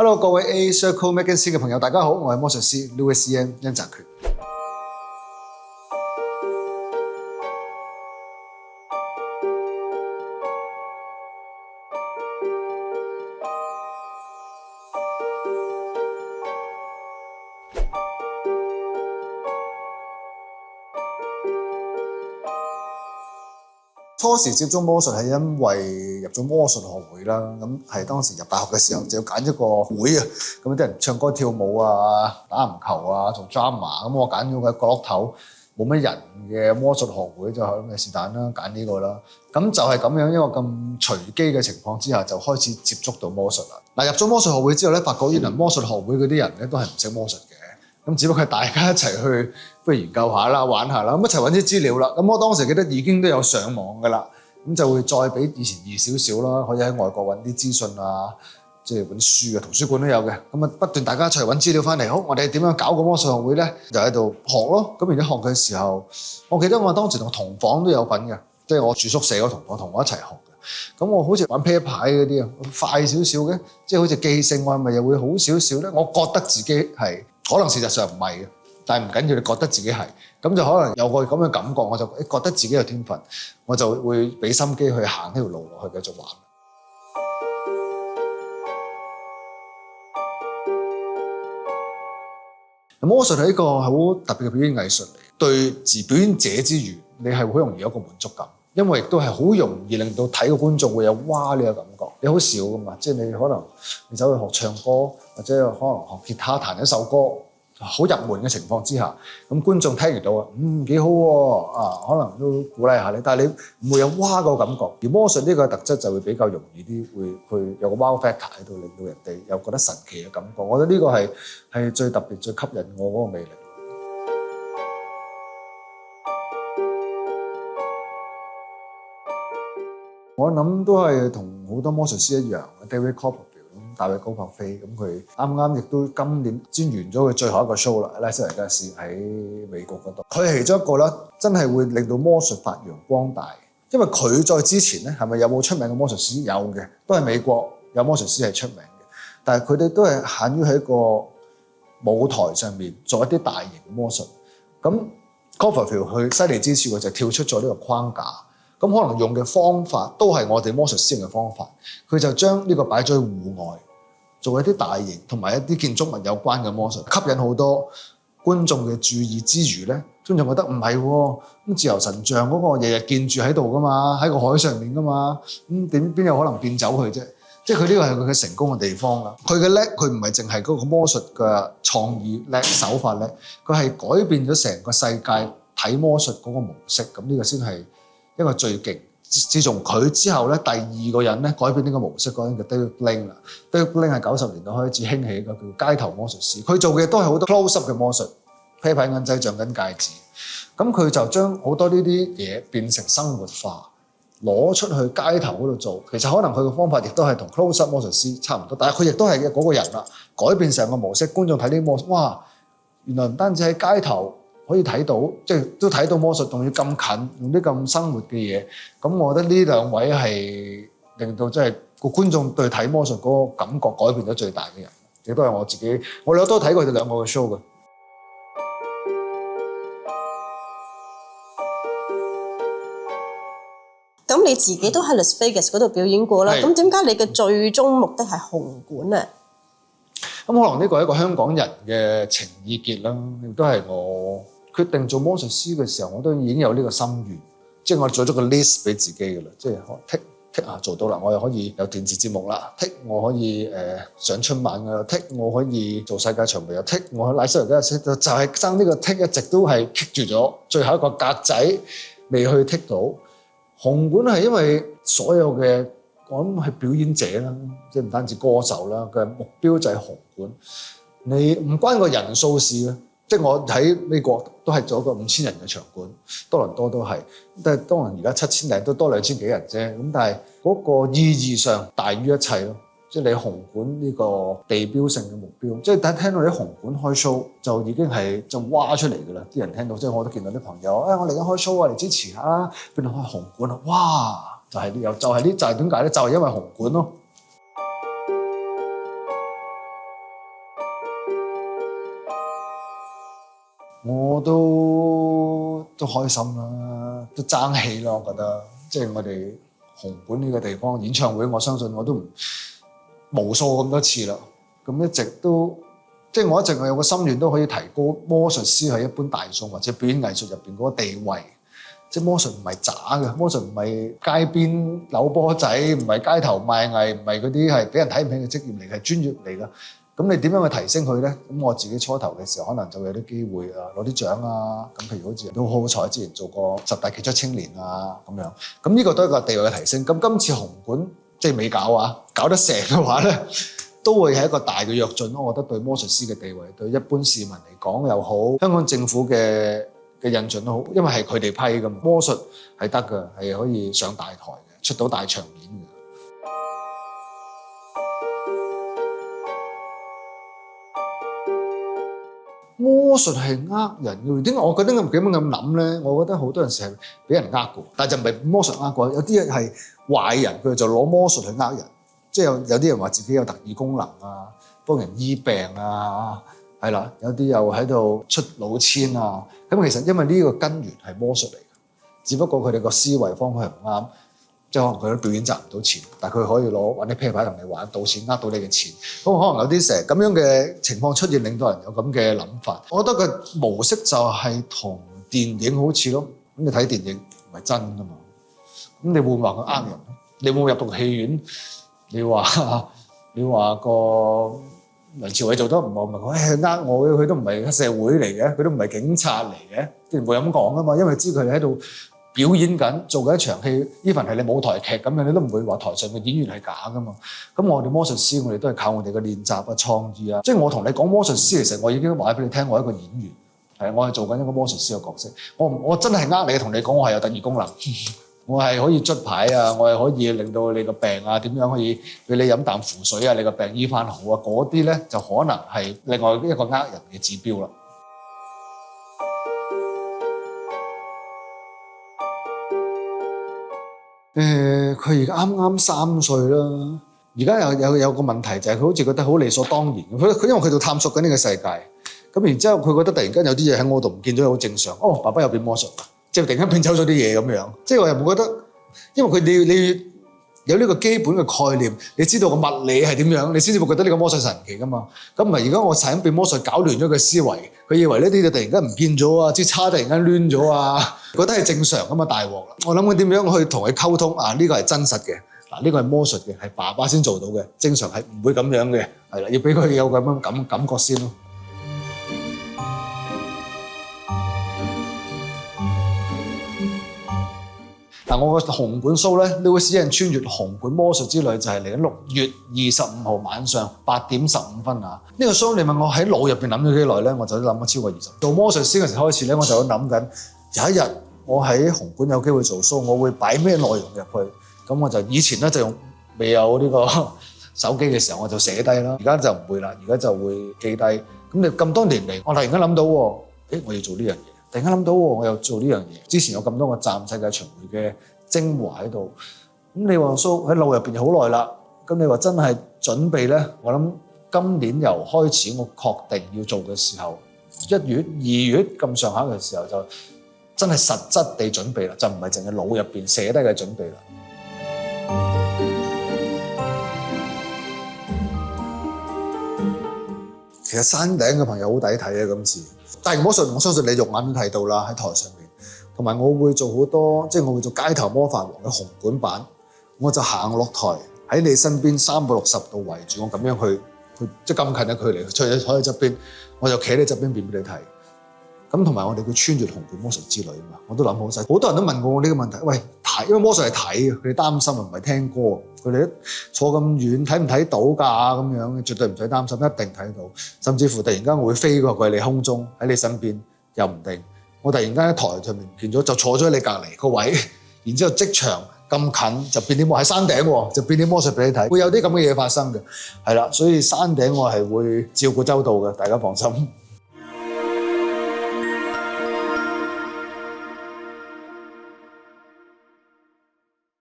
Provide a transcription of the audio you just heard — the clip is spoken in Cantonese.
Hello， 各位 A Circle Magazine 嘅朋友，大家好，我係魔術師 Louis Ian 甄澤權。初時接觸魔術係因為入咗魔術學會啦，咁係當時入大學嘅時候就要揀一個會啊，咁啲人唱歌跳舞啊、打籃球啊、做 drama， 咁我揀咗個角落頭冇乜人嘅魔術學會，就係是但啦，揀呢個啦。咁就係咁樣一個咁隨機嘅情況之下，就開始接觸到魔術啦。嗱，入咗魔術學會之後咧，發覺原來魔術學會嗰啲人咧都係唔識魔術嘅。咁只不過係大家一齊去，不如研究下啦、玩下啦，咁一齊揾啲資料啦。咁我當時記得已經都有上網㗎啦，咁就會再比以前易少少啦，可以喺外國揾啲資訊啊，即係揾啲書啊，圖書館都有嘅。咁啊不斷大家一齊揾資料翻嚟，好，我哋點樣搞個魔術學會咧？就喺度學咯。咁然之後學嘅時候，我記得我當時同同房都有份嘅，即係我住宿舍嗰同房同我一齊學嘅。咁我好似玩啤牌嗰啲啊，快少少嘅，即係好似記性我係咪又會好少少咧？我覺得自己係。可能事實上唔係嘅，但係唔緊要，你覺得自己係，咁就可能有個咁嘅感覺，我就覺得自己有天分，我就會俾心機去行呢條路落去繼續玩。魔術係一個好特別嘅表演藝術嚟，對自表演者之餘，你係好容易有一個滿足感，因為亦都係好容易令到睇嘅觀眾會有哇呢個感覺。你好少噶嘛，即係你可能你走去學唱歌，或者可能學吉他彈一首歌，好入門嘅情況之下，咁觀眾聽完到幾好喎，可能都鼓勵下你，但係你唔會有哇個感覺。而魔術呢個特質就會比較容易啲，會有個 wow factor 喺度，令到人哋有覺得神奇嘅感覺。我覺得呢個係最特別、最吸引我嗰個魅力。我諗都係同好多魔術師一樣 ，David Copperfield 大衛高柏飛，咁佢啱啱亦都今年先完咗佢最後一個 show 啦，拉斯維加斯喺美國嗰度。佢係其中一個啦，真係會令到魔術發揚光大。因為佢在之前咧，係咪有冇出名嘅魔術師？有嘅，都係美國有魔術師係出名嘅，但係佢哋都係限於喺個舞台上面做一啲大型嘅魔術。咁 Copperfield 佢犀利之處就跳出咗呢個框架。咁可能用嘅方法都係我哋魔術師用嘅方法，佢就將呢個擺咗喺戶外，做一啲大型同埋一啲建築物有關嘅魔術，吸引好多觀眾嘅注意之餘咧，觀眾覺得唔係喎，咁自由神像嗰個日日見住喺度噶嘛，喺個海上面噶嘛，咁邊有可能變走佢啫？即係佢呢個係佢嘅成功嘅地方啦。佢嘅叻，佢唔係淨係嗰個魔術嘅創意叻、手法叻，佢係改變咗成個世界睇魔術嗰個模式。咁呢個先係一個最勁。自從佢之後咧，第二個人咧改變呢個模式嗰個人叫 David Blaine 啦。David Blaine 係90年代開始興起一個叫街頭魔術師，佢做嘅都係好多 close up 嘅魔術，啤牌、銀仔、橡筋、戒指。咁佢就將好多呢啲嘢變成生活化，攞出去街頭嗰度做。其實可能佢嘅方法亦都係同 close up 魔術師差唔多，但係佢亦都係嗰個人啦，改變成個模式。觀眾睇呢啲魔術，哇！原來唔單止喺街頭可以睇到，即係都睇到魔術，仲要咁近，用啲咁生活嘅嘢。咁我覺得呢兩位係令到即係個觀眾對睇魔術嗰個感覺改變咗最大嘅人，亦都係我自己。我哋都睇過佢哋兩個嘅 show 嘅。咁你自己都喺 Las Vegas 嗰度表演過啦，咁點解你嘅最終目的係紅館啊？咁可能呢個係一個香港人嘅情意結啦，亦都係我決定做魔術師嘅時候，我都已經有呢個心願，即係我做咗個 list 俾自己嘅啦，即係剔啊做到啦，我又可以有電視節目啦，剔我可以上春晚嘅，剔我可以做世界巡迴，又剔我喺拉斯維加斯，就係爭呢個剔一直都係棘住咗，最後一個格仔未去剔到。紅館係因為所有嘅我諗係表演者啦，即係唔單止歌手啦，佢目標就係紅館。你唔關個人數事嘅，即係我喺美國都係做一個5000人嘅場館，多倫多都係，但係當然而家7000零都多2000幾人啫。咁但係嗰個意義上大於一切咯，即係你紅館呢個地標性嘅目標。即係等聽到你紅館開 show 就已經係就挖出嚟㗎啦，啲人聽到即係我都見到啲朋友，我嚟緊開 show 啊，嚟支持下啦，邊度開紅館啊，哇！就係點解咧？就係因為紅館咯。我都開心啦，都爭氣啦，我覺得。即係我哋紅館呢個地方演唱會，我相信我都唔無數咁多次啦。咁一直都即係我一直有個心願，都可以提高魔術師喺一般大眾或者表演藝術入邊嗰個地位。即係魔術唔係渣嘅，魔術唔係街邊扭波仔，唔係街頭賣藝，唔係嗰啲係俾人睇唔起嘅職業嚟，係專業嚟㗎。咁你點樣去提升佢咧？咁我自己初頭嘅時候，可能就會有啲機會啊，攞啲獎啊。咁譬如好似都好彩，之前做過10大傑出青年啊咁樣。咁呢個都係一個地位嘅提升。咁今次紅館即係未搞啊，搞得成嘅話咧，都會係一個大嘅躍進咯。我覺得對魔術師嘅地位，對一般市民嚟講又好，香港政府嘅印象都好，因為係佢哋批㗎嘛。魔術係得㗎，係可以上大台嘅，出到大場面嘅。魔術係呃人嘅，點解我覺得咁諗咧？我覺得好多陣時係俾人呃過，但係就唔係魔術呃過，有啲係壞人，佢就攞魔術去呃人。即係有啲人話自己有特異功能啊，幫人醫病啊，係啦，有啲又喺度出老千啊。咁其實因為呢個根源係魔術嚟嘅，只不過佢哋個思維方向唔啱。即係可能佢啲表演賺唔到錢，但係佢可以揾啲啤牌同你玩，賭錢呃到你嘅錢。咁可能有啲成日咁樣嘅情況出現，令到人有咁嘅諗法。我覺得個模式就係同電影好似咯。咁你睇電影唔係真㗎嘛？咁你會唔會話佢呃人？你會唔會入到戲院？你話個梁朝偉做得唔好，咪講呃我嘅，佢都唔係黑社會嚟嘅，佢都唔係警察嚟嘅，即係唔會咁講㗎嘛。因為知佢哋喺度表演緊，做緊一場戲，even係你舞台劇咁樣，你都唔會話台上嘅演員係假噶嘛。咁我哋魔術師，我哋都係靠我哋嘅練習啊、創意啊。即係我同你講魔術師，其實我已經話俾你聽，我係一個演員，係我係做緊一個魔術師嘅角色。我真係呃你，同你講我係有特異功能，我係可以捽牌啊，我係可以令到你個病啊點樣可以俾你飲啖符水啊，你個病醫翻好啊。嗰啲咧就可能係另外一個呃人嘅指標啦。佢而家啱啱3歲啦，而家有個問題就係佢好似覺得好理所當然。佢因為佢度探索緊呢個世界，咁然之後佢覺得突然間有啲嘢喺我度唔見咗，好正常。哦，爸爸又變魔術，即係突然間變走咗啲嘢咁樣。即係我又冇覺得，因為你有呢個基本嘅概念，你知道個物理係點樣，你先至會覺得呢個魔術神奇噶嘛。咁唔係而家我成日變魔術搞亂咗佢思維，佢以為呢啲就突然間唔見咗啊，支叉突然間攣咗啊，覺得係正常咁啊，大鑊啦！我諗佢點樣去同佢溝通啊？呢個係真實嘅，嗱呢個係魔術嘅，係爸爸先做到嘅，正常係唔會咁樣嘅，係啦，要俾佢有咁樣感覺先咯。嗱，我個紅館 show 咧，Louis Yan 穿越紅館魔術之旅就係嚟緊6月25號晚上8點15分啊！呢個 show 你問我喺腦入邊諗咗幾耐咧，我就都諗咗超過20。做魔術師嗰時開始咧，我就諗緊有一日我喺紅館有機會做 show，我會擺咩內容入去？咁我就以前咧就用未有呢個手機嘅時候，我就寫低啦。而家就唔會啦，而家就會記低。咁你咁多年嚟，我突然間諗到，我要做呢樣嘢。突然間諗到我又做呢樣嘢，之前有咁多個站世界巡迴嘅精華喺度，咁你話 show 喺腦入邊好耐啦，咁你話真係準備咧？我諗今年由開始我確定要做嘅時候，1月、2月咁上下嘅時候就真係實質地準備啦，就唔係淨係腦入邊寫低嘅準備啦。其實山頂嘅朋友好抵睇啊！今次大型魔術，我相信你肉眼都睇到啦，喺台上面。同埋我會做好多，即係我會做街頭魔法王嘅紅館版，我就行落台喺你身邊360度圍住我咁樣去即係咁近嘅距離，坐喺側邊，我就企喺你側邊變俾你睇。咁同埋我哋叫穿越紅館魔術之旅啊嘛，我都諗好晒。好多人都問過我呢個問題，喂睇，因為魔術係睇嘅，佢哋擔心啊，唔係聽歌，佢哋坐咁遠睇唔睇到㗎咁樣，絕對唔使擔心，一定睇到。甚至乎突然間我會飛過去你空中喺你身邊，又唔定。我突然間喺台上面見咗，就坐咗喺你隔離個位，然之後即場咁近就變啲魔喺山頂喎，就變啲魔術俾你睇，會有啲咁嘅嘢發生嘅，係啦，所以山頂我係會照顧周到嘅，大家放心。